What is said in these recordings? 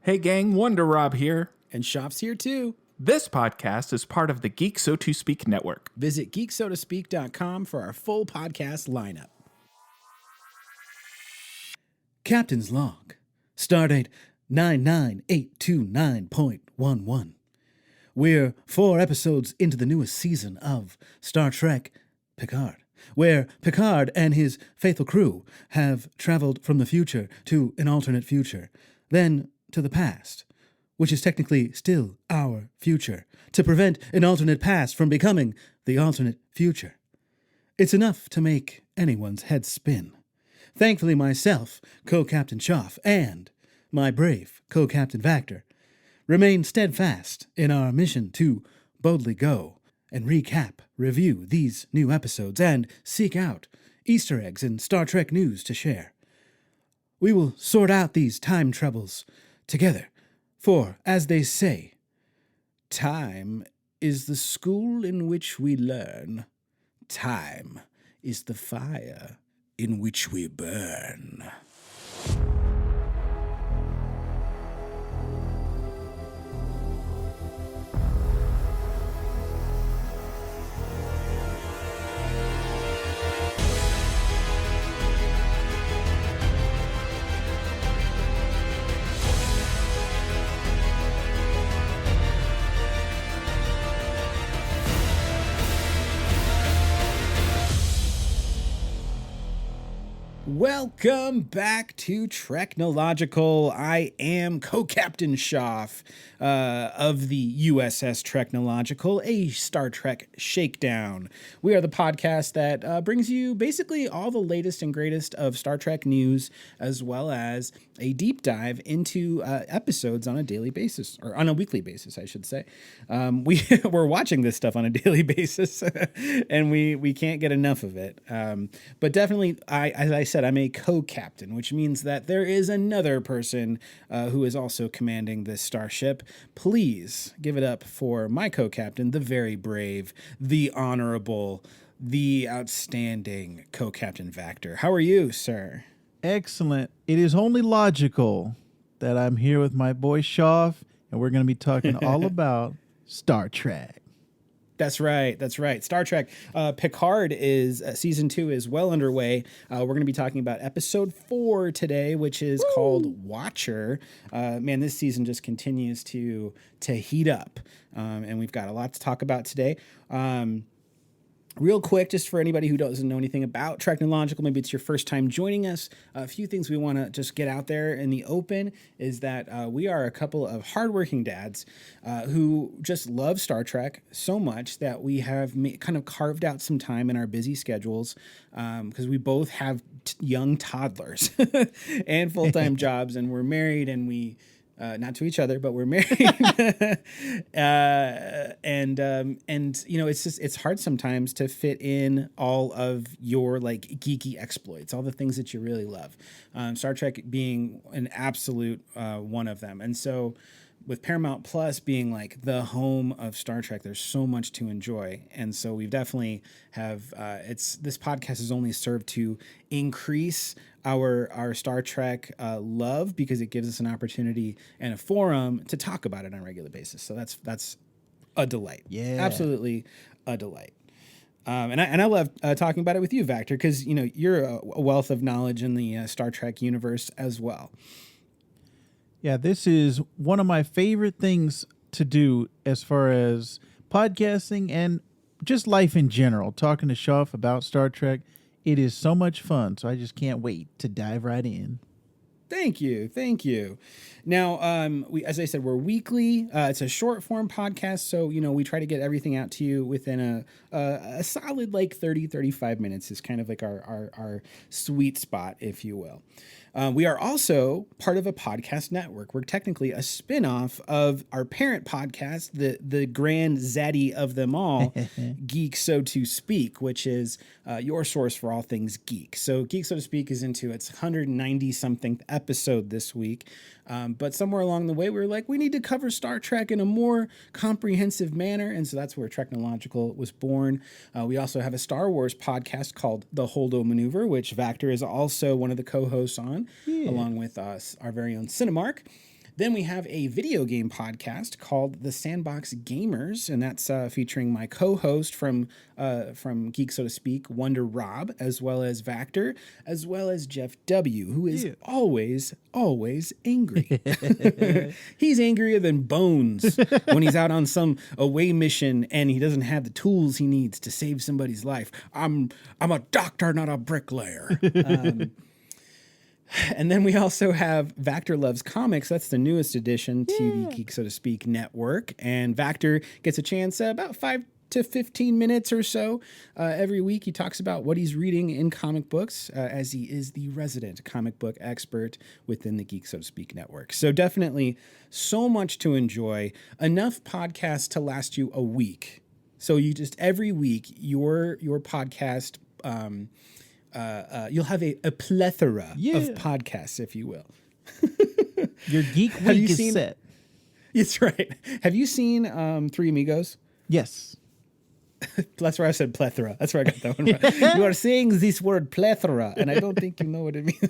Hey gang, Wonder Rob here. And Shop's here too. This podcast is part of the Geek So To Speak network. Visit geeksotospeak.com for our full podcast lineup. Captain's Log. Stardate 99829.11. We're 4 episodes into the newest season of Star Trek Picard, where Picard and his faithful crew have traveled from the future to an alternate future, then to the past, which is technically still our future, to prevent an alternate past from becoming the alternate future. It's enough to make anyone's head spin. Thankfully, myself, Co-Captain Schaff, and my brave Co-Captain Vactor remain steadfast in our mission to boldly go and recap, review these new episodes, and seek out Easter eggs and Star Trek news to share. We will sort out these time troubles together, for, as they say, time is the school in which we learn. Time is the fire in which we burn. Welcome back to TREKnological. I am Co-Captain Schaff of the USS TREKnological, a Star Trek shakedown. We are the podcast that brings you basically all the latest and greatest of Star Trek news, as well as a deep dive into episodes on a daily basis, or on a weekly basis, I should say. We're watching this stuff on a daily basis, and we can't get enough of it. But definitely, as I said, I'm a co-captain, which means that there is another person who is also commanding this starship. Please give it up for my co-captain, the very brave, the honorable, the outstanding Co-Captain Vactor. How are you, sir? Excellent. It is only logical that I'm here with my boy Schaff, and we're going to be talking all about Star Trek. That's right. That's right. Star Trek Picard is season 2 is well underway. We're going to be talking about episode 4 today, which is called Watcher. Man, this season just continues to heat up, and we've got a lot to talk about today. Real quick, just for anybody who doesn't know anything about TREKnological, maybe it's your first time joining us, a few things we want to just get out there in the open is that we are a couple of hardworking dads who just love Star Trek so much that we have kind of carved out some time in our busy schedules because we both have young toddlers and full-time jobs, and we're married, and we... not to each other, but we're married. And you know, it's hard sometimes to fit in all of your like geeky exploits, all the things that you really love. Star Trek being an absolute one of them. And so with Paramount Plus being like the home of Star Trek, there's so much to enjoy. And so we've definitely have, this podcast has only served to increase our Star Trek love, because it gives us an opportunity and a forum to talk about it on a regular basis. So that's a delight. Yeah, absolutely a delight. And I love talking about it with you, Vactor, because you know you're a wealth of knowledge in the Star Trek universe as well. Yeah, this is one of my favorite things to do as far as podcasting and just life in general. Talking to Schaff about Star Trek. It is so much fun, so I just can't wait to dive right in. Thank you. Now, as I said, we're weekly. It's a short form podcast, so you know we try to get everything out to you within a solid like 30-35 minutes is kind of like our sweet spot, if you will. We are also part of a podcast network. We're technically a spin-off of our parent podcast, the grand zaddy of them all, Geek So To Speak, which is your source for all things geek. So Geek So To Speak is into its 190-something episode this week. But somewhere along the way, we were like, we need to cover Star Trek in a more comprehensive manner. And so that's where TREKnological was born. We also have a Star Wars podcast called The Holdo Maneuver, which Vactor is also one of the co-hosts on, along with us, our very own Cinemark. Then we have a video game podcast called The Sandbox Gamers, and that's featuring my co-host from Geek, so to speak, Wonder Rob, as well as Vactor, as well as Jeff W., who is always angry. He's angrier than Bones when he's out on some away mission and he doesn't have the tools he needs to save somebody's life. I'm a doctor, not a bricklayer. And then we also have Vactor Loves Comics. That's the newest addition to the Geek, so to speak, network. And Vactor gets a chance about 5 to 15 minutes or so every week. He talks about what he's reading in comic books as he is the resident comic book expert within the Geek, so to speak, network. So definitely so much to enjoy. Enough podcasts to last you a week. So you just every week, your podcast... you'll have a plethora of podcasts, if you will. Your geek week is set. That's right. Have you seen Three Amigos? Yes. That's where I said plethora. That's where I got that one from. You are saying this word plethora, and I don't think you know what it means.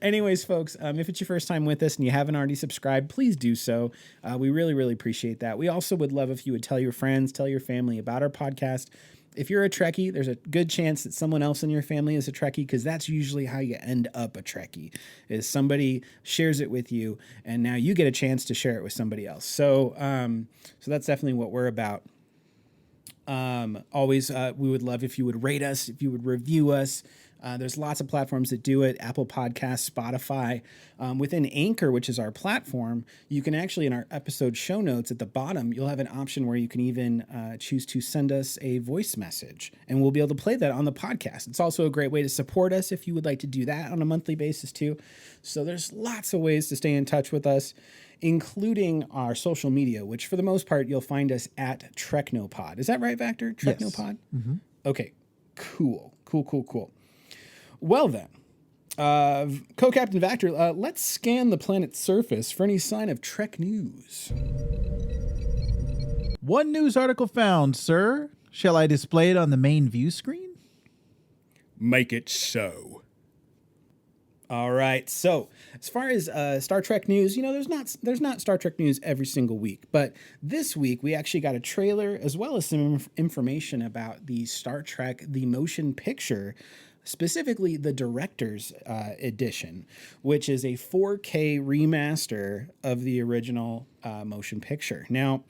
Anyways, folks, if it's your first time with us and you haven't already subscribed, please do so. We really, really appreciate that. We also would love if you would tell your friends, tell your family about our podcast. If you're a Trekkie, there's a good chance that someone else in your family is a Trekkie, because that's usually how you end up a Trekkie, is somebody shares it with you, and now you get a chance to share it with somebody else. So that's definitely what we're about. Always, we would love if you would rate us, if you would review us. There's lots of platforms that do it. Apple Podcasts, Spotify. Within Anchor, which is our platform, you can actually, in our episode show notes at the bottom, you'll have an option where you can even choose to send us a voice message, and we'll be able to play that on the podcast. It's also a great way to support us if you would like to do that on a monthly basis too. So there's lots of ways to stay in touch with us, including our social media, which for the most part, you'll find us at TREKnopod. Is that right, Vactor? TREKnopod? Yes. Mm-hmm. Okay, cool. Well then, Co-Captain Vactor, let's scan the planet's surface for any sign of Trek news. One news article found, sir. Shall I display it on the main view screen? Make it so. All right. So as far as Star Trek news, there's not Star Trek news every single week, but this week we actually got a trailer as well as some information about the Star Trek the Motion Picture, specifically the director's edition, which is a 4K remaster of the original motion picture. Now,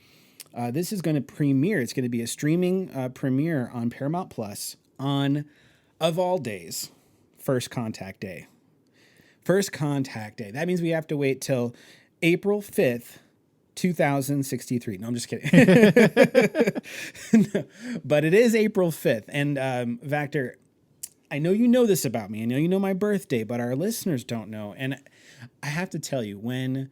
this is going to premiere. It's going to be a streaming premiere on Paramount Plus on, of all days, First Contact Day. First Contact Day. That means we have to wait till April 5th, 2063. No, I'm just kidding. No, but it is April 5th. And Vactor, I know you know this about me. I know you know my birthday, but our listeners don't know. And I have to tell you, when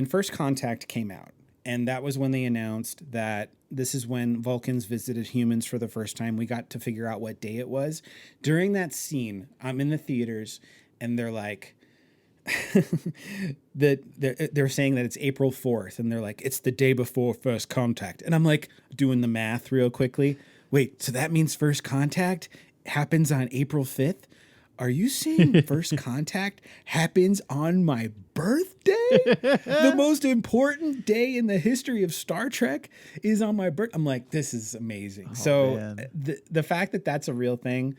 First Contact came out, and that was when they announced that this is when Vulcans visited humans for the first time, we got to figure out what day it was. During that scene, I'm in the theaters, and they're like, they're saying that it's April 4th, and they're like, it's the day before First Contact. And I'm like doing the math real quickly. Wait, so that means First Contact happens on April 5th? Are you saying First Contact happens on my birthday? The most important day in the history of Star Trek is on my birthday. I'm like, this is amazing. The fact that that's a real thing,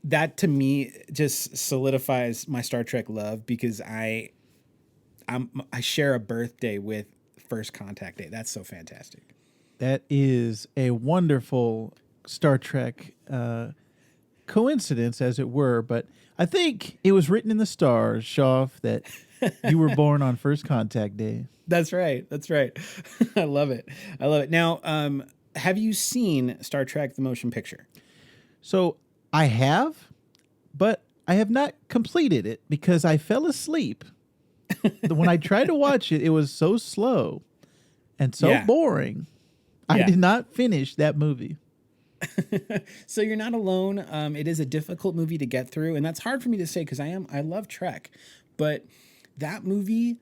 that to me just solidifies my Star Trek love, because I share a birthday with First Contact Day. That's so fantastic. That is a wonderful Star Trek coincidence, as it were, but I think it was written in the stars, Shoff, that you were born on First Contact Day. That's right. I love it. Now, have you seen Star Trek the Motion Picture? So I have, but I have not completed it because I fell asleep. When I tried to watch it, it was so slow and so boring. I did not finish that movie. So you're not alone. It is a difficult movie to get through, and that's hard for me to say because I love Trek, but that movie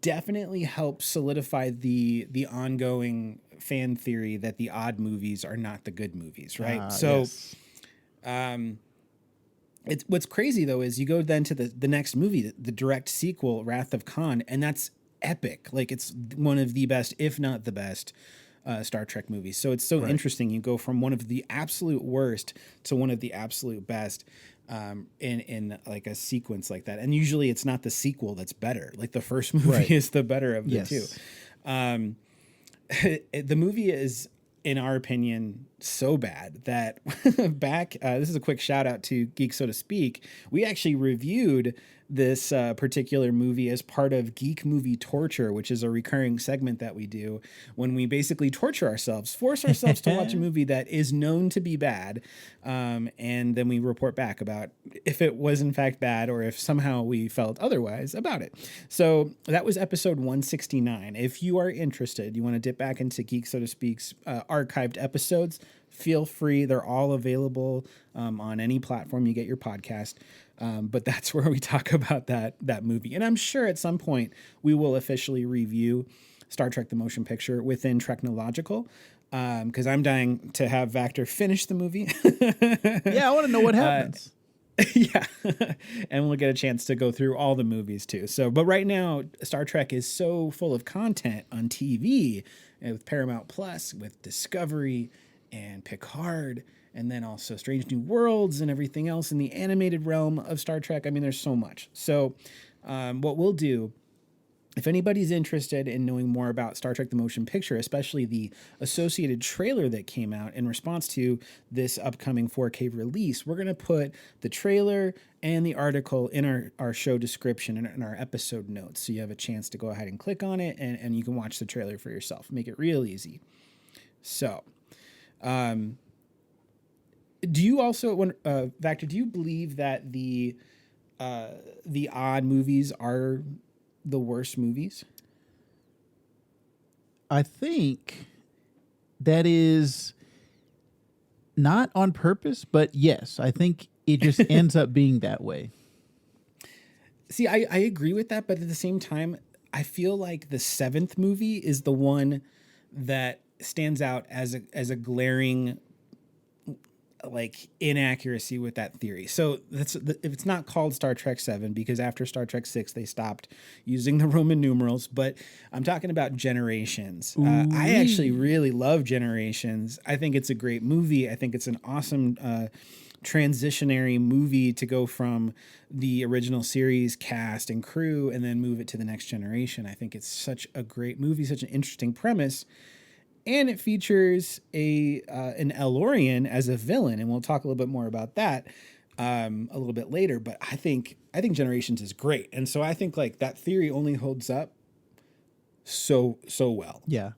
definitely helps solidify the ongoing fan theory that the odd movies are not the good movies, right? It's what's crazy though is you go then to the next movie, the direct sequel, Wrath of Khan, and that's epic. Like it's one of the best, if not the best, Star Trek movies. So it's so interesting. You go from one of the absolute worst to one of the absolute best in like a sequence like that. And usually it's not the sequel that's better. Like the first movie is the better of the two. The movie is, in our opinion, so bad that back, this is a quick shout out to Geek So to Speak. We actually reviewed this particular movie as part of Geek Movie Torture, which is a recurring segment that we do when we basically torture ourselves, force ourselves to watch a movie that is known to be bad. And then we report back about if it was in fact bad or if somehow we felt otherwise about it. So that was episode 169. If you are interested, you want to dip back into Geek So to Speak's archived episodes, feel free. They're all available on any platform you get your podcast. But that's where we talk about that movie. And I'm sure at some point we will officially review Star Trek The Motion Picture within TREKnological, because I'm dying to have Vactor finish the movie. Yeah, I want to know what happens. Yeah. And we'll get a chance to go through all the movies too. So, but right now, Star Trek is so full of content on TV with Paramount Plus, with Discovery and Picard, and then also Strange New Worlds and everything else in the animated realm of Star Trek. I mean, there's so much. So what we'll do, if anybody's interested in knowing more about Star Trek The Motion Picture, especially the associated trailer that came out in response to this upcoming 4K release, we're going to put the trailer and the article in our show description and in our episode notes. So you have a chance to go ahead and click on it and you can watch the trailer for yourself. Make it real easy. So, do you also, Vactor, do you believe that the odd movies are the worst movies? I think that is not on purpose, but yes, I think it just ends up being that way. See, I agree with that, but at the same time, I feel like the seventh movie is the one that stands out as a glaring like inaccuracy with that theory. So if it's not called Star Trek 7 because after Star Trek 6 they stopped using the Roman numerals, but I'm talking about Generations. I actually really love Generations. I think it's a great movie. I think it's an awesome transitionary movie to go from the original series cast and crew and then move it to the next generation. I think it's such a great movie, such an interesting premise. And it features an El-AURIAN as a villain, and we'll talk a little bit more about that a little bit later. But I think Generations is great, and so I think like that theory only holds up so well. Yeah,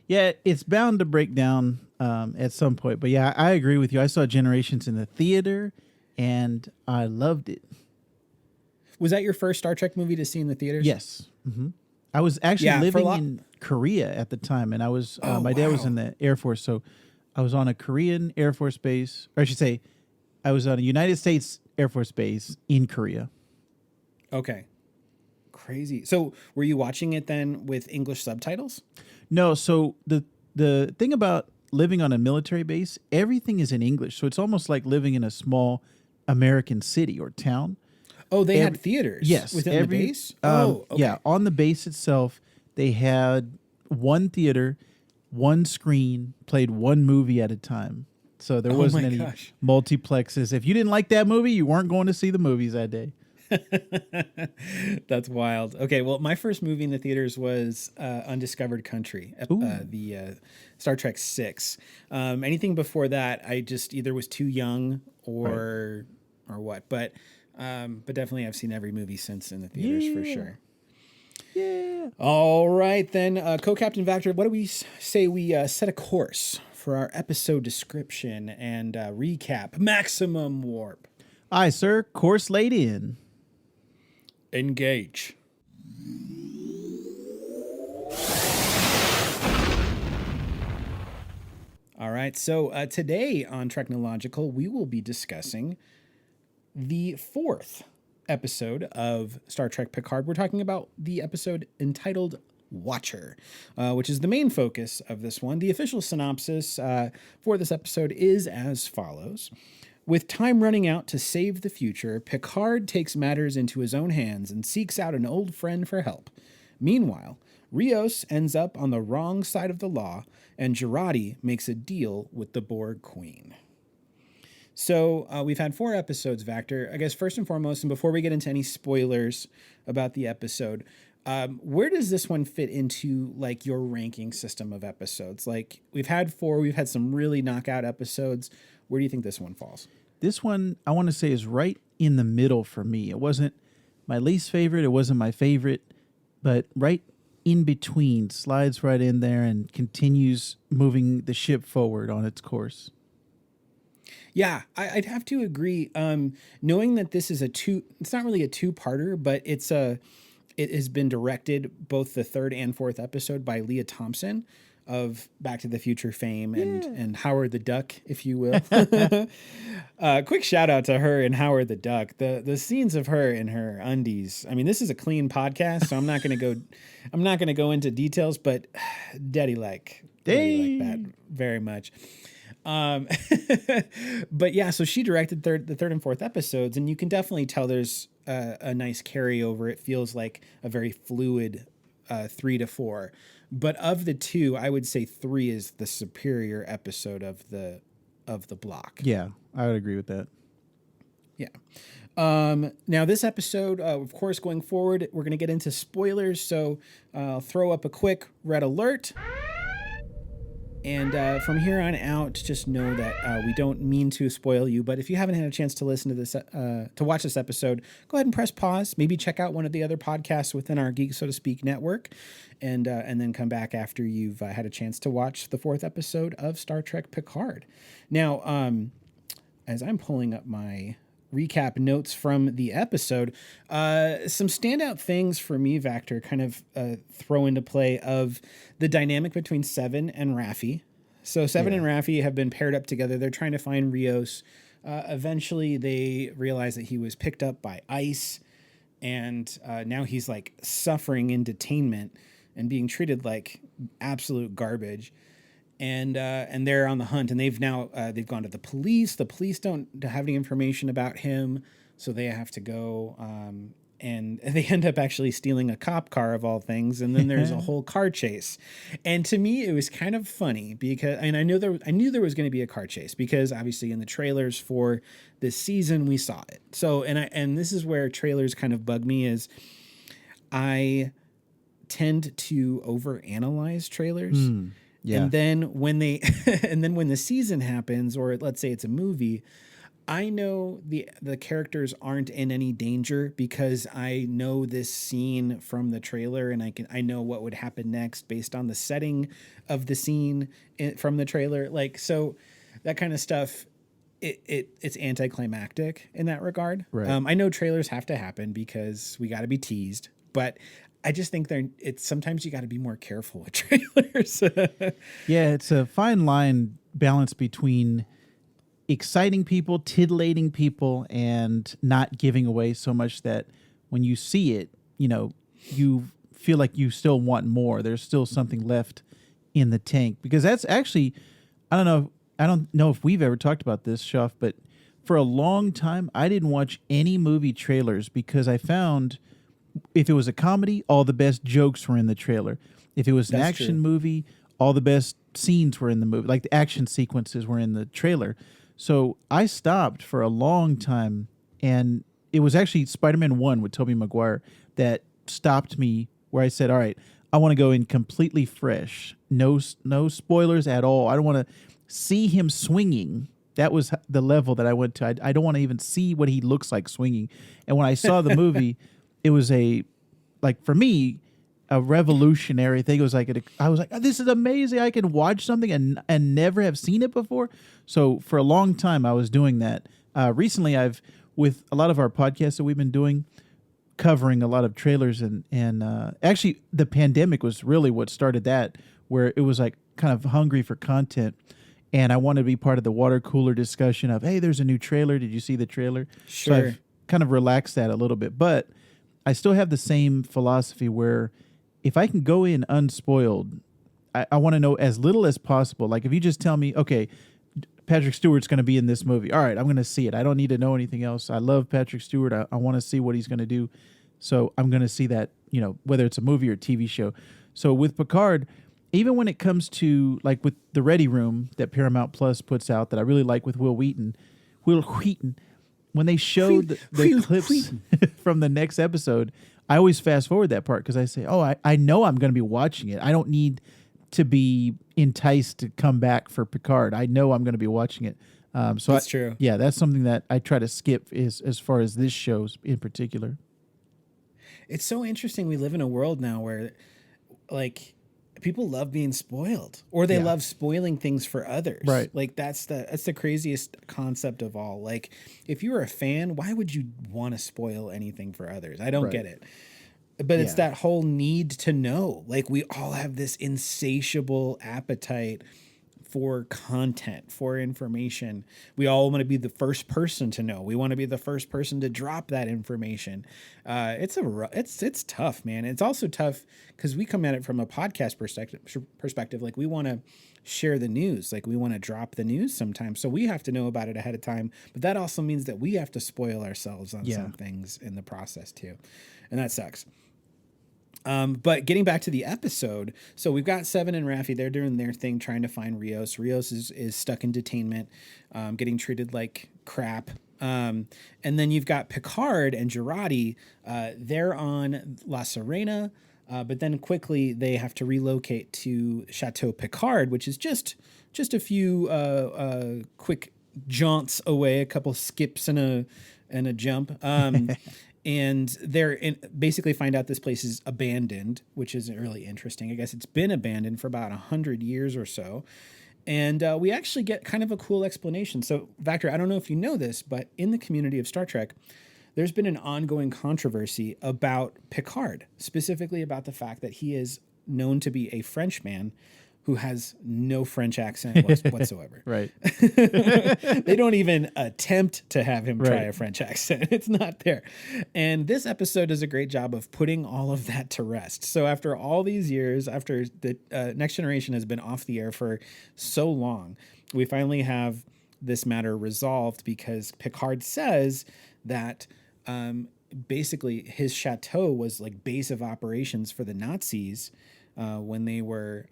it's bound to break down at some point. But yeah, I agree with you. I saw Generations in the theater, and I loved it. Was that your first Star Trek movie to see in the theaters? Yes. Mm-hmm. I was actually living in Korea at the time, and I was my dad was in the Air Force, so I was on a Korean Air Force base, or I should say, I was on a United States Air Force base in Korea. Okay, crazy. So, were you watching it then with English subtitles? No. So the thing about living on a military base, everything is in English, so it's almost like living in a small American city or town. Oh, they had theaters. Yes, within the base. Okay. Yeah, on the base itself, they had one theater, one screen, played one movie at a time. So there wasn't any multiplexes. If you didn't like that movie, you weren't going to see the movies that day. That's wild. Okay, well, my first movie in the theaters was Undiscovered Country, the Star Trek 6. Anything before that, I just either was too young or what. But definitely I've seen every movie since in the theaters for sure. Yeah. All right, then, Co-Captain Vactor, what do we say we set a course for our episode description and recap? Maximum Warp. Aye, sir. Course laid in. Engage. All right, so today on TREKnological, we will be discussing the fourth episode of Star Trek Picard. We're talking about the episode entitled Watcher, which is the main focus of this one. The official synopsis for this episode is as follows. With time running out to save the future, Picard takes matters into his own hands and seeks out an old friend for help. Meanwhile, Rios ends up on the wrong side of the law, and Jurati makes a deal with the Borg Queen. So we've had 4 episodes, Vactor. I guess first and foremost, and before we get into any spoilers about the episode, where does this one fit into like your ranking system of episodes? Like we've had 4, we've had some really knockout episodes. Where do you think this one falls? This one, I want to say, is right in the middle for me. It wasn't my least favorite. It wasn't my favorite, but right in between, slides right in there and continues moving the ship forward on its course. Yeah, I'd have to agree. Knowing that this is it's not really a 2-parter, but it has been directed, both the 3rd and 4th episode, by Leah Thompson of Back to the Future fame and Howard the Duck, if you will. Quick shout out to her and Howard the Duck. The scenes of her in her undies. I mean, this is a clean podcast, so I'm not going to go into details, but daddy like that very much. But yeah, so she directed the 3rd and 4th episodes, and you can definitely tell there's a nice carryover. It feels like a very fluid 3 to 4. But of the 2, I would say 3 is the superior episode of the block. Yeah, I would agree with that. Yeah. Now this episode, of course, going forward, we're going to get into spoilers. So I'll throw up a quick red alert. And from here on out, just know that we don't mean to spoil you. But if you haven't had a chance to listen to this, to watch this episode, go ahead and press pause. Maybe check out one of the other podcasts within our Geek, So to Speak network, and then come back after you've had a chance to watch the 4th episode of Star Trek Picard. Now, as I'm pulling up my recap notes from the episode, some standout things for me, Vactor, kind of throw into play of the dynamic between Seven and Raffi. So Seven and Raffi have been paired up together. They're trying to find Rios. Eventually they realize that he was picked up by ICE, and now he's like suffering in detainment and being treated like absolute garbage. And they're on the hunt, and they've gone to the police. The police don't have any information about him, so they have to go. And they end up actually stealing a cop car of all things, and then there's a whole car chase. And to me, it was kind of funny because, and I knew there was going to be a car chase because obviously in the trailers for this season we saw it. So and this is where trailers kind of bug me, is I tend to overanalyze trailers. Yeah. And then when when the season happens, or let's say it's a movie, I know the characters aren't in any danger because I know this scene from the trailer, and I know what would happen next based on the setting of the scene from the trailer. Like, so that kind of stuff, it's anticlimactic in that regard. Right. I know trailers have to happen because we got to be teased, but I just think sometimes you got to be more careful with trailers. Yeah, it's a fine line balance between exciting people, titillating people, and not giving away so much that when you see it, you feel like you still want more. There's still something left in the tank. Because that's actually, I don't know if we've ever talked about this, Shuff, but for a long time, I didn't watch any movie trailers because I found if it was a comedy, all the best jokes were in the trailer. If it was an action movie, all the best scenes were in the movie. Like the action sequences were in the trailer. So I stopped for a long time, and it was actually Spider-Man 1 with Tobey Maguire that stopped me, where I said, all right, I want to go in completely fresh. No spoilers at all. I don't want to see him swinging. That was the level that I went to. I don't want to even see what he looks like swinging. And when I saw the movie, it was for me, a revolutionary thing. It was like, I was like, this is amazing. I can watch something and never have seen it before. So for a long time, I was doing that. Recently, with a lot of our podcasts that we've been doing, covering a lot of trailers, and actually the pandemic was really what started that, where it was like kind of hungry for content. And I wanted to be part of the water cooler discussion of, hey, there's a new trailer. Did you see the trailer? Sure. So I've kind of relaxed that a little bit. But I still have the same philosophy where if I can go in unspoiled, I want to know as little as possible. Like if you just tell me, okay, Patrick Stewart's going to be in this movie. All right, I'm going to see it. I don't need to know anything else. I love Patrick Stewart. I want to see what he's going to do. So I'm going to see that, whether it's a movie or TV show. So with Picard, even when it comes to like with the Ready Room that Paramount Plus puts out that I really like with Will Wheaton, when they showed the clips from the next episode, I always fast forward that part because I say, oh, I know I'm going to be watching it. I don't need to be enticed to come back for Picard. I know I'm going to be watching it. So that's true. Yeah, that's something that I try to skip as far as this shows in particular. It's so interesting. We live in a world now where like people love being spoiled or they love spoiling things for others. Right. Like that's the craziest concept of all. Like if you were a fan, why would you want to spoil anything for others? I don't get it. But it's that whole need to know. Like we all have this insatiable appetite for content, for information. We all want to be the first person to know. We want to be the first person to drop that information. It's tough, man. It's also tough because we come at it from a podcast perspective. Like we want to share the news. Like we want to drop the news sometimes. So we have to know about it ahead of time. But that also means that we have to spoil ourselves on some things in the process too. And that sucks. But getting back to the episode, so we've got Seven and Raffi. They're doing their thing, trying to find Rios. Rios is stuck in detainment, getting treated like crap. And then you've got Picard and Jurati. They're on La Serena, but then quickly they have to relocate to Chateau Picard, which is just a few quick jaunts away, a couple skips and a jump. And basically find out this place is abandoned, which is really interesting. I guess it's been abandoned for about 100 years or so. And we actually get kind of a cool explanation. So, Vactor, I don't know if you know this, but in the community of Star Trek, there's been an ongoing controversy about Picard, specifically about the fact that he is known to be a Frenchman who has no French accent whatsoever. Right. They don't even attempt to have him try a French accent. It's not there. And this episode does a great job of putting all of that to rest. So after all these years, after the Next Generation has been off the air for so long, we finally have this matter resolved because Picard says that basically his chateau was like base of operations for the Nazis when they were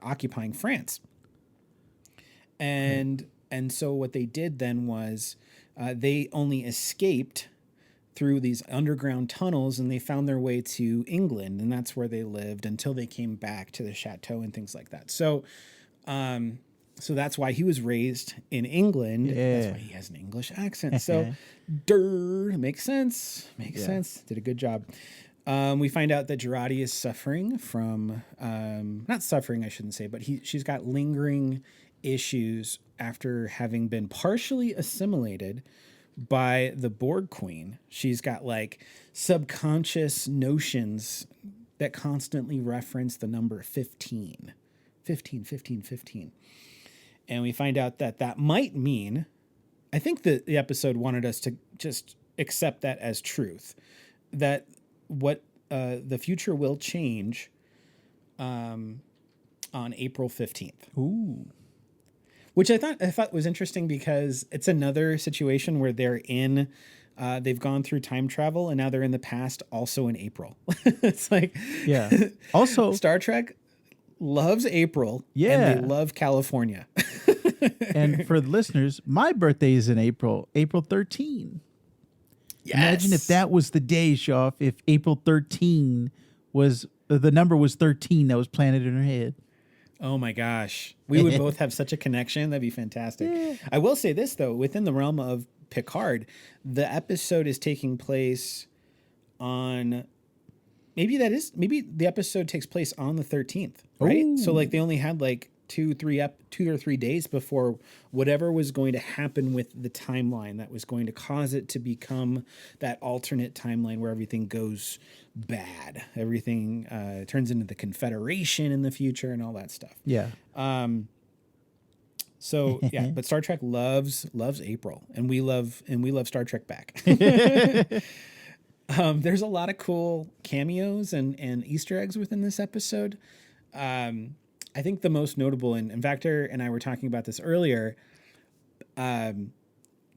occupying France. And so what they did then was they only escaped through these underground tunnels and they found their way to England, and that's where they lived until they came back to the chateau and things like that. So so that's why he was raised in England. Yeah. That's why he has an English accent. So makes sense. Makes sense. Did a good job. We find out that Jurati is suffering from, not suffering, I shouldn't say, but she's got lingering issues after having been partially assimilated by the Borg Queen. She's got like subconscious notions that constantly reference the number 15. 15, 15, 15. And we find out that might mean, I think the episode wanted us to just accept that as truth, that what the future will change on April 15th. Ooh. Which I thought was interesting because it's another situation where they've gone through time travel and now they're in the past also in April. It's like, also Star Trek loves April and they love California. And for the listeners, my birthday is in April 13. Yes. Imagine if that was the day, Shoff, if April 13 was the number was 13 that was planted in her head. Oh my gosh. We would both have such a connection. That'd be fantastic. Yeah. I will say this though, within the realm of Picard, the episode is taking place on maybe the episode takes place on the 13th, right? Ooh. So like they only had like 2 or 3 days before whatever was going to happen with the timeline that was going to cause it to become that alternate timeline where everything goes bad. Everything turns into the Confederation in the future and all that stuff. Yeah. So yeah, but Star Trek loves April, and we love Star Trek back. There's a lot of cool cameos and Easter eggs within this episode. I think the most notable, and Vector and I were talking about this earlier,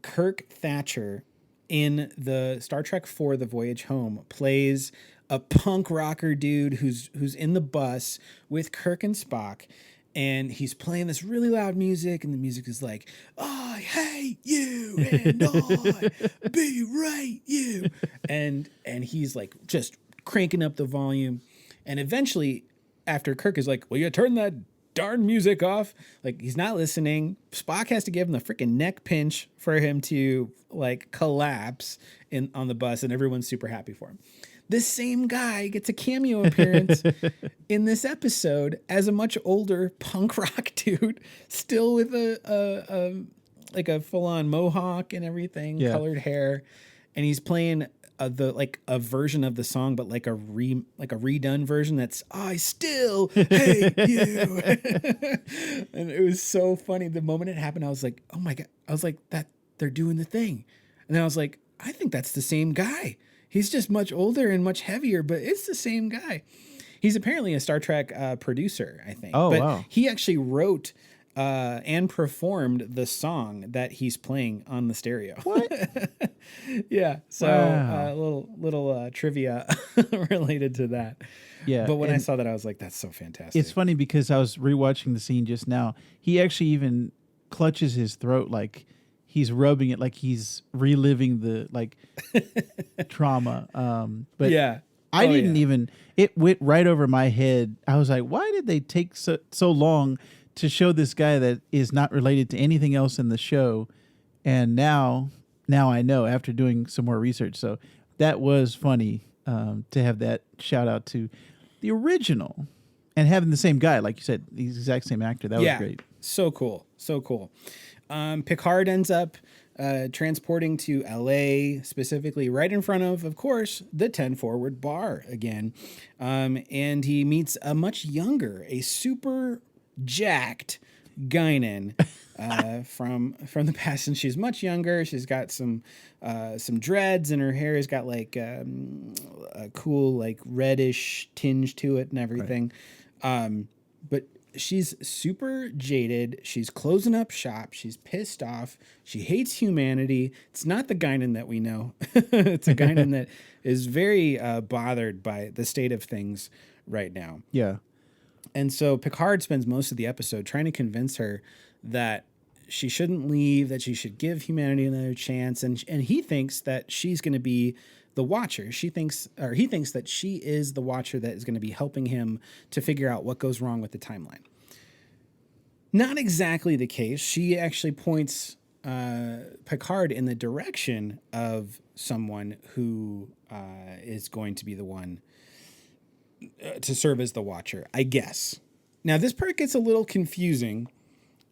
Kirk Thatcher in the Star Trek IV The Voyage Home plays a punk rocker dude who's in the bus with Kirk and Spock, and he's playing this really loud music, and the music is like, I hate you and I berate you. And he's like just cranking up the volume. And eventually, after Kirk is like, will you turn that darn music off? Like, he's not listening. Spock has to give him the freaking neck pinch for him to like collapse on the bus, and everyone's super happy for him. This same guy gets a cameo appearance in this episode as a much older punk rock dude, still with a full-on mohawk and everything, colored hair, and he's playing a version of the song, but like a redone version that's I still hate you. And it was so funny. The moment it happened, I was like, oh my God. I was like, that they're doing the thing. And then I was like, I think that's the same guy. He's just much older and much heavier, but it's the same guy. He's apparently a Star Trek producer, I think. Oh, but wow. He actually wrote and performed the song that he's playing on the stereo. What? Yeah. So Wow. little trivia related to that. Yeah. But when I and saw that, I was like, that's so fantastic. it's funny because I was rewatching the scene just now. He actually even clutches his throat like he's rubbing it, like he's reliving the like trauma. But yeah. I Oh, didn't yeah. even, it went right over my head. I was like, why did they take so long to show this guy that is not related to anything else in the show? And now I know after doing some more research. So that was funny to have that shout out to the original and having the same guy, like you said, the exact same actor. That was great. So cool. So cool. Picard ends up transporting to LA, specifically right in front of course, the 10 Forward bar again. And he meets a much younger, a super jacked Guinan from the past, and she's much younger. She's got some dreads, and her hair has got like a cool like reddish tinge to it and everything. Right. But she's super jaded. She's closing up shop. She's pissed off. She hates humanity. It's not the Guinan that we know. It's a Guinan that is very bothered by the state of things right now. Yeah. And so Picard spends most of the episode trying to convince her that she shouldn't leave, that she should give humanity another chance. And he thinks that she's going to be the Watcher. He thinks that she is the Watcher that is going to be helping him to figure out what goes wrong with the timeline. Not exactly the case. She actually points Picard in the direction of someone who is going to be the one to serve as the Watcher, I guess. Now, this part gets a little confusing.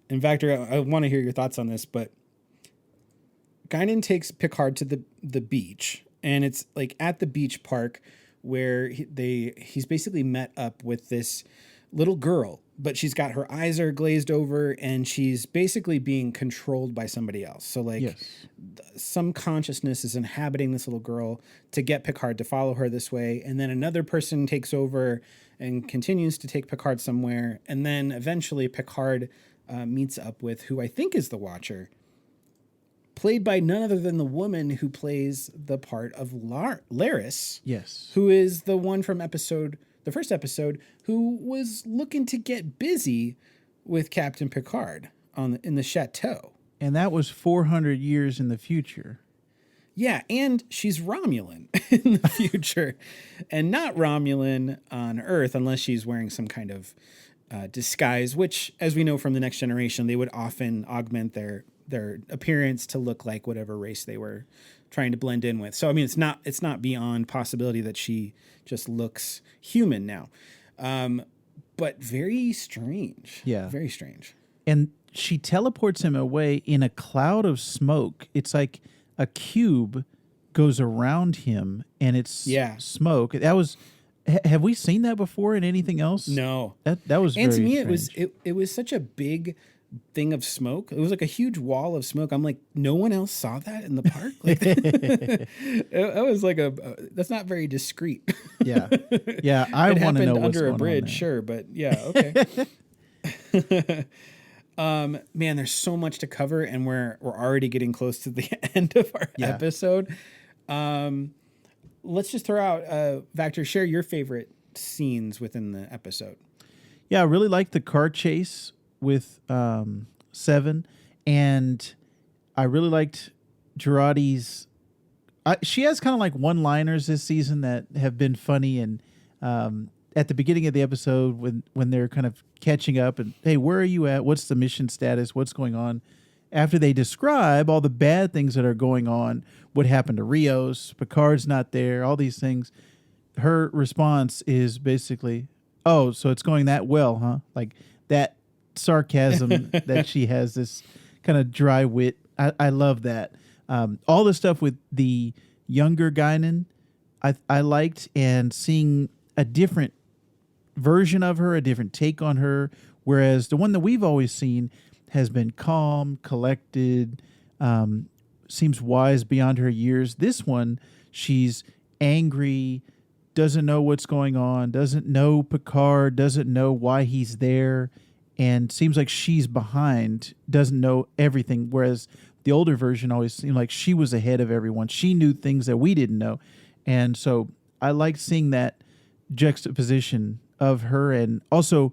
In fact, I want to hear your thoughts on this, but Guinan takes Picard to the beach, and it's like at the beach park where he's basically met up with this little girl, but she's got her eyes are glazed over, and she's basically being controlled by somebody else. So like some consciousness is inhabiting this little girl to get Picard to follow her this way. And then another person takes over and continues to take Picard somewhere. And then eventually Picard meets up with who I think is the Watcher, played by none other than the woman who plays the part of Laris. Yes. Who is the one from the first episode, who was looking to get busy with Captain Picard in the chateau. And that was 400 years in the future. Yeah, and she's Romulan in the future, and not Romulan on Earth unless she's wearing some kind of disguise, which, as we know from the Next Generation, they would often augment their appearance to look like whatever race they were trying to blend in with. So, I mean, it's not beyond possibility that she just looks human now. But very strange. Yeah. Very strange. And she teleports him away in a cloud of smoke. It's like a cube goes around him, and it's smoke. That was. Have we seen that before in anything else? No. That was. And very to me, strange. it was such a big thing of smoke. It was like a huge wall of smoke. I'm like, no one else saw that in the park. Like, it was like that's not very discreet. Yeah. I want to know what's under going a bridge, on there. sure, but yeah, okay. Man, there's so much to cover, and we're already getting close to the end of our episode. Let's just throw out Vector, share your favorite scenes within the episode. Yeah, I really like the car chase with Seven, and I really liked Girardi's. She has kind of like one-liners this season that have been funny, and at the beginning of the episode when they're kind of catching up and, hey, where are you at? What's the mission status? What's going on? After they describe all the bad things that are going on, what happened to Rios, Picard's not there, all these things, her response is basically, oh, so it's going that well, huh? Like that sarcasm that she has, this kind of dry wit. I love that. All the stuff with the younger Guinan, I liked, and seeing a different version of her, a different take on her, whereas the one that we've always seen has been calm, collected, seems wise beyond her years. This one, she's angry, doesn't know what's going on, doesn't know Picard, doesn't know why he's there, and seems like she's behind, doesn't know everything, whereas the older version always seemed like she was ahead of everyone. She knew things that we didn't know. And so I liked seeing that juxtaposition of her. And also,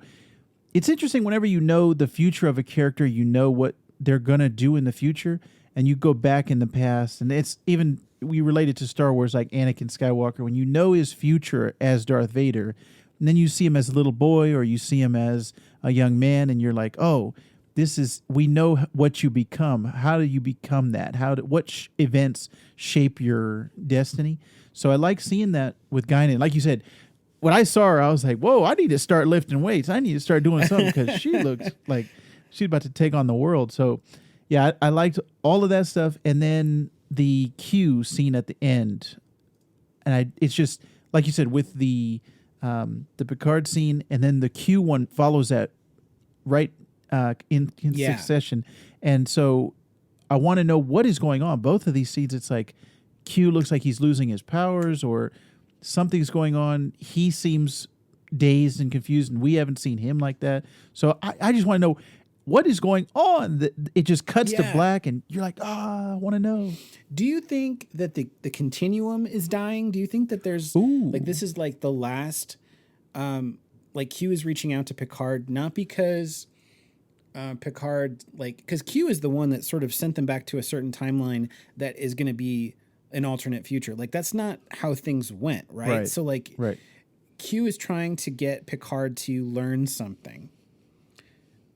it's interesting whenever you know the future of a character, you know what they're going to do in the future, and you go back in the past. And it's even, we relate it to Star Wars, like Anakin Skywalker, when you know his future as Darth Vader, and then you see him as a little boy or you see him as a young man, and you're like, oh, this is, we know what you become. How do you become that? What events shape your destiny? So I like seeing that with Guinan. Like you said, when I saw her, I was like, whoa, I need to start lifting weights. I need to start doing something, because she looks like she's about to take on the world. So yeah, I liked all of that stuff. And then the Q scene at the end. And it's just, like you said, with the Picard scene, and then the Q one follows that right in succession. And so I want to know what is going on. Both of these scenes, it's like Q looks like he's losing his powers, or something's going on. He seems dazed and confused, and we haven't seen him like that. So I just want to know what is going on. It just cuts to black, and you're like, I want to know. Do you think that the continuum is dying? Do you think that there's like, this is like the last, like Q is reaching out to Picard, not because Picard, like, because Q is the one that sort of sent them back to a certain timeline that is going to be an alternate future. Like, that's not how things went, right? So like, Q is trying to get Picard to learn something.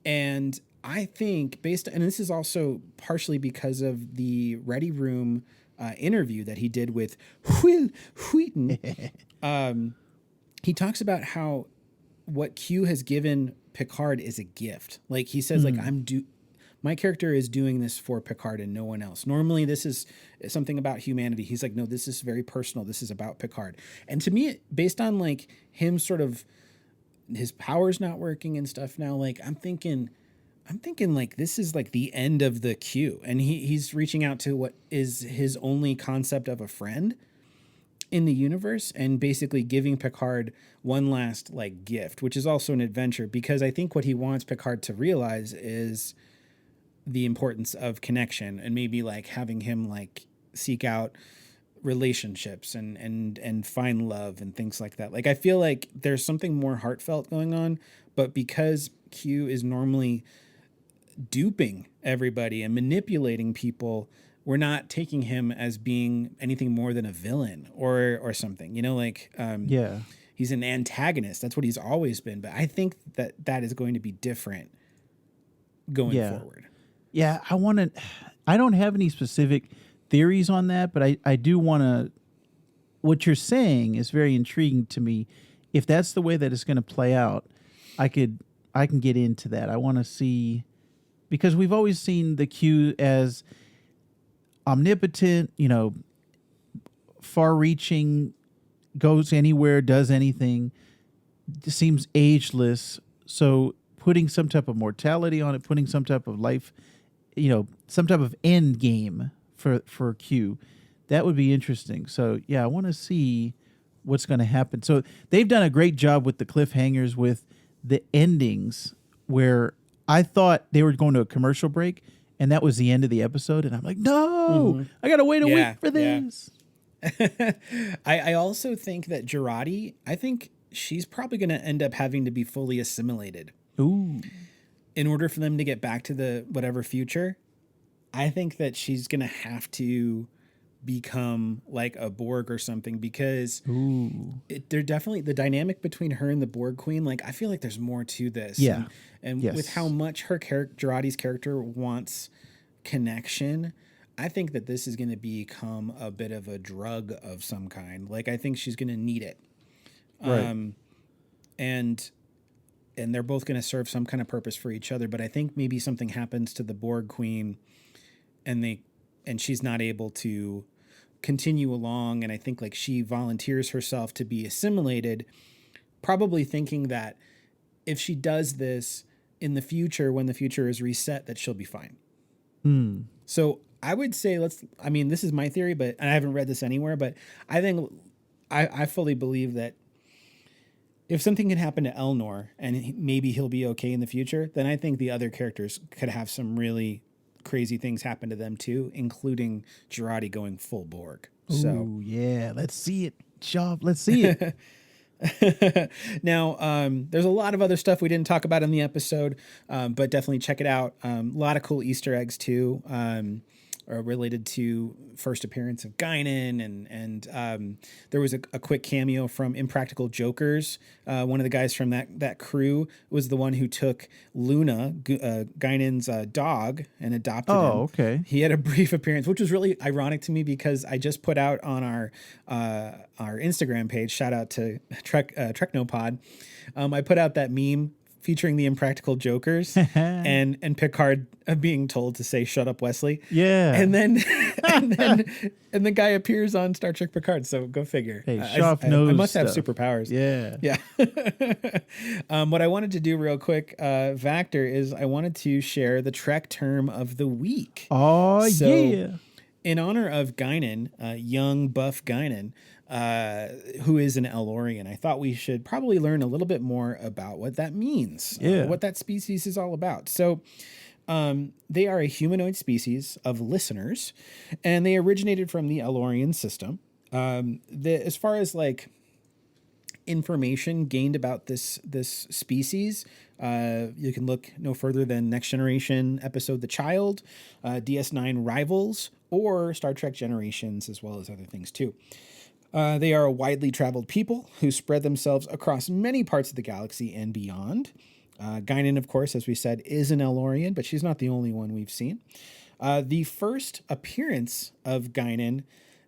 And I think and this is also partially because of the Ready Room interview that he did with Will Wheaton. He talks about how what Q has given Picard is a gift. Like, he says, like, my character is doing this for Picard and no one else. Normally this is something about humanity. He's like, no, this is very personal. This is about Picard. And to me, based on like him sort of his powers not working and stuff now, like I'm thinking like this is like the end of the Q, and he's reaching out to what is his only concept of a friend in the universe, and basically giving Picard one last like gift, which is also an adventure, because I think what he wants Picard to realize is the importance of connection, and maybe like having him like seek out relationships and find love and things like that. Like, I feel like there's something more heartfelt going on, but because Q is normally duping everybody and manipulating people, we're not taking him as being anything more than a villain or something, you know, like, he's an antagonist. That's what he's always been. But I think that is going to be different going forward. Yeah. I don't have any specific theories on that, but I do want to, what you're saying is very intriguing to me. If that's the way that it's going to play out, I can get into that. I want to see, because we've always seen the Q as omnipotent, you know, far-reaching, goes anywhere, does anything, seems ageless. So putting some type of mortality on it, putting some type of life, you know, some type of end game for Q, that would be interesting. So yeah, I want to see what's going to happen. So they've done a great job with the cliffhangers, with the endings where I thought they were going to a commercial break, and that was the end of the episode. And I'm like, no, I got to wait a week for this. I also think that Girardi, I think she's probably going to end up having to be fully assimilated. Ooh. In order for them to get back to the whatever future. I think that she's going to have to become like a Borg or something, because they're definitely the dynamic between her and the Borg Queen. Like, I feel like there's more to this. Yeah. And with how much her Girardi's character wants connection, I think that this is going to become a bit of a drug of some kind. Like, I think she's going to need it. Right. And they're both going to serve some kind of purpose for each other. But I think maybe something happens to the Borg Queen and she's not able to continue along. And I think like she volunteers herself to be assimilated, probably thinking that if she does this in the future, when the future is reset, that she'll be fine. So I would say this is my theory, but I haven't read this anywhere, but I think I fully believe that if something can happen to Elnor and maybe he'll be okay in the future, then I think the other characters could have some really crazy things happen to them too, including Girardi going full Borg. So yeah, let's see it, Shaw. Let's see it. Now, there's a lot of other stuff we didn't talk about in the episode, but definitely check it out. A lot of cool Easter eggs too, related to first appearance of Guinan, and there was a quick cameo from Impractical Jokers. One of the guys from that crew was the one who took Luna, Guinan's dog, and adopted him. Oh, okay. He had a brief appearance, which was really ironic to me because I just put out on our Instagram page, shout out to TREKnopod, I put out that meme featuring the Impractical Jokers and Picard being told to say "Shut up, Wesley." Yeah, and then and the guy appears on Star Trek Picard. So go figure. Hey, Shoff knows. I must have stuff. superpowers. Yeah. What I wanted to do real quick, Vactor, is I wanted to share the Trek term of the week. Oh yeah! In honor of Guinan, young buff Guinan, who is an El-AURIAN, I thought we should probably learn a little bit more about what that means, what that species is all about. So they are a humanoid species of listeners, and they originated from the El-AURIAN system. As far as like information gained about this species, you can look no further than Next Generation episode The Child, DS9 Rivals, or Star Trek Generations, as well as other things too. They are a widely traveled people who spread themselves across many parts of the galaxy and beyond. Guinan, of course, as we said, is an El-AURIAN, but she's not the only one we've seen. The first appearance of Guinan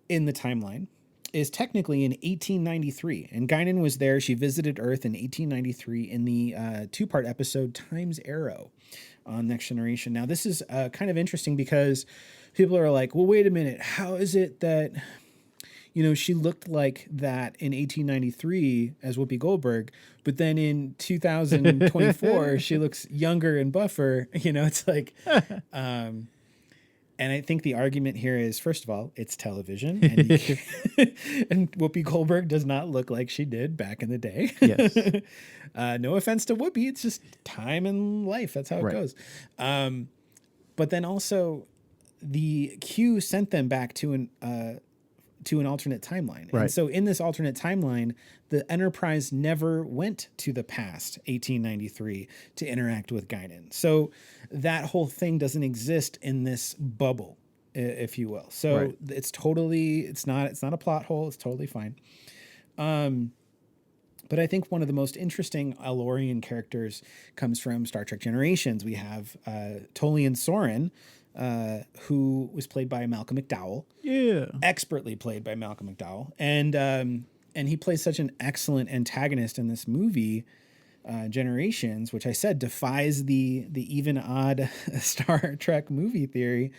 in the timeline is technically in 1893, and Guinan was there. She visited Earth in 1893 in the two-part episode Time's Arrow on Next Generation. Now, this is kind of interesting because people are like, well, wait a minute. How is it that, she looked like that in 1893 as Whoopi Goldberg, but then in 2024, she looks younger and buffer? It's like, and I think the argument here is, first of all, it's television, and, and Whoopi Goldberg does not look like she did back in the day. Yes. No offense to Whoopi, it's just time and life. That's how it goes. But then also, the Q sent them back to an alternate timeline. Right. And so in this alternate timeline, the Enterprise never went to the past 1893 to interact with Guinan. So that whole thing doesn't exist in this bubble, if you will. So it's not a plot hole. It's totally fine. But I think one of the most interesting El-AURIAN characters comes from Star Trek Generations. We have Tolian Soren, who was played by Malcolm McDowell. Yeah. Expertly played by Malcolm McDowell. And he plays such an excellent antagonist in this movie, Generations, which I said defies the even odd Star Trek movie theory.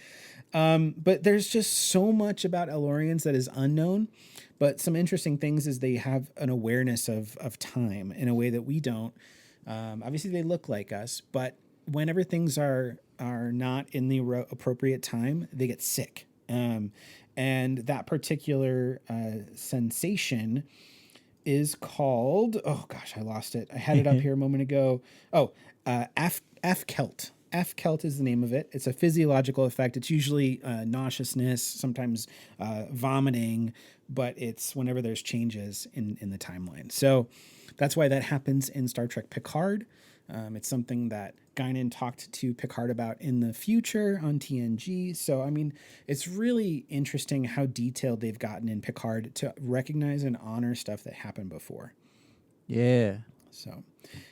But there's just so much about El-AURIANs that is unknown. But some interesting things is they have an awareness of time in a way that we don't. Obviously, they look like us, but whenever things are not in the appropriate time, they get sick. And that particular sensation is called, oh gosh, I lost it. I had it up here a moment ago. Afkelt. Afkelt is the name of it. It's a physiological effect. It's usually nauseousness, sometimes vomiting, but it's whenever there's changes in the timeline. So that's why that happens in Star Trek Picard. It's something that Guinan talked to Picard about in the future on TNG. So, I mean, it's really interesting how detailed they've gotten in Picard to recognize and honor stuff that happened before. Yeah. So,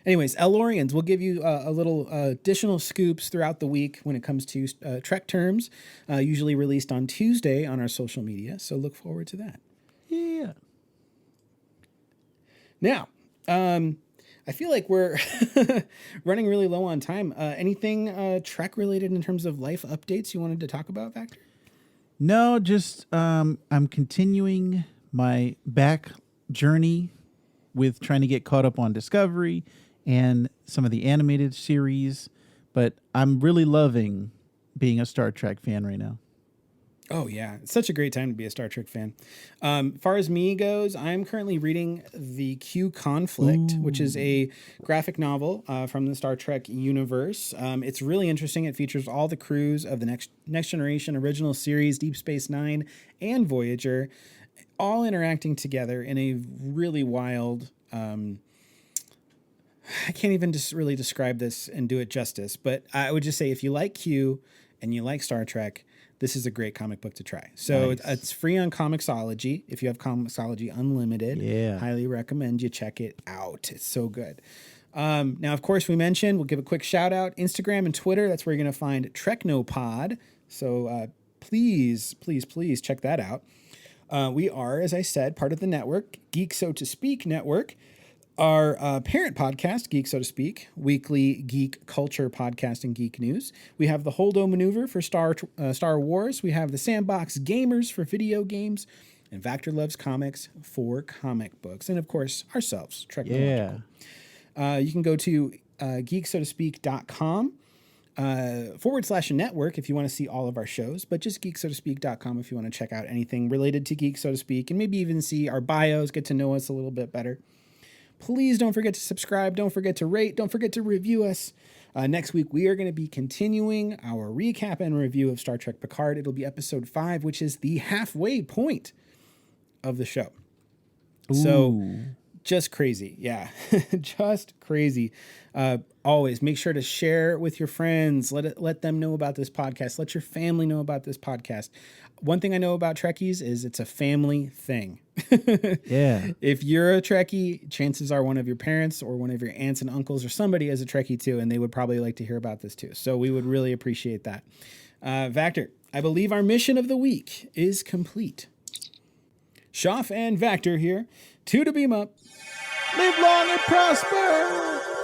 anyways, EL-AURIANs, we'll give you a little additional scoops throughout the week when it comes to Trek terms, usually released on Tuesday on our social media. So look forward to that. Yeah. Now, I feel like we're running really low on time. Anything Trek related in terms of life updates you wanted to talk about, Vector? No, just I'm continuing my back journey with trying to get caught up on Discovery and some of the animated series, but I'm really loving being a Star Trek fan right now. Oh, yeah. It's such a great time to be a Star Trek fan. Far as me goes, I'm currently reading The Q Conflict, which is a graphic novel from the Star Trek universe. It's really interesting. It features all the crews of the Next Generation original series, Deep Space Nine, and Voyager, all interacting together in a really wild... I can't even just really describe this and do it justice, but I would just say if you like Q and you like Star Trek, this is a great comic book to try. So Nice. it's free on Comixology. If you have Comixology Unlimited, Yeah. highly recommend you check it out. It's so good. Now, of course, we mentioned, we'll give a quick shout out, Instagram and Twitter. That's where you're going to find TREKnopod. So please check that out. We are, as I said, part of the network, Geek So to Speak Network. Our parent podcast, Geek So to Speak, weekly geek culture podcast and geek news. We have the Holdo Maneuver for Star Wars. We have the Sandbox Gamers for video games. And Vector Loves Comics for comic books. And, of course, ourselves, TREKnological. Yeah. You can go to geeksotospeak.com /network if you want to see all of our shows, but just geeksotospeak.com if you want to check out anything related to Geek So to Speak and maybe even see our bios, get to know us a little bit better. Please don't forget to subscribe. Don't forget to rate. Don't forget to review us. Next week, we are going to be continuing our recap and review of Star Trek Picard. It'll be episode 5, which is the halfway point of the show. So just crazy. Yeah, just crazy. Always make sure to share with your friends. Let them know about this podcast. Let your family know about this podcast. One thing I know about Trekkies is it's a family thing. Yeah. If you're a Trekkie, chances are one of your parents or one of your aunts and uncles or somebody is a Trekkie too, and they would probably like to hear about this too. So we would really appreciate that. Vector, I believe our mission of the week is complete. Shoff and Vector here, 2 to beam up. Live long and prosper.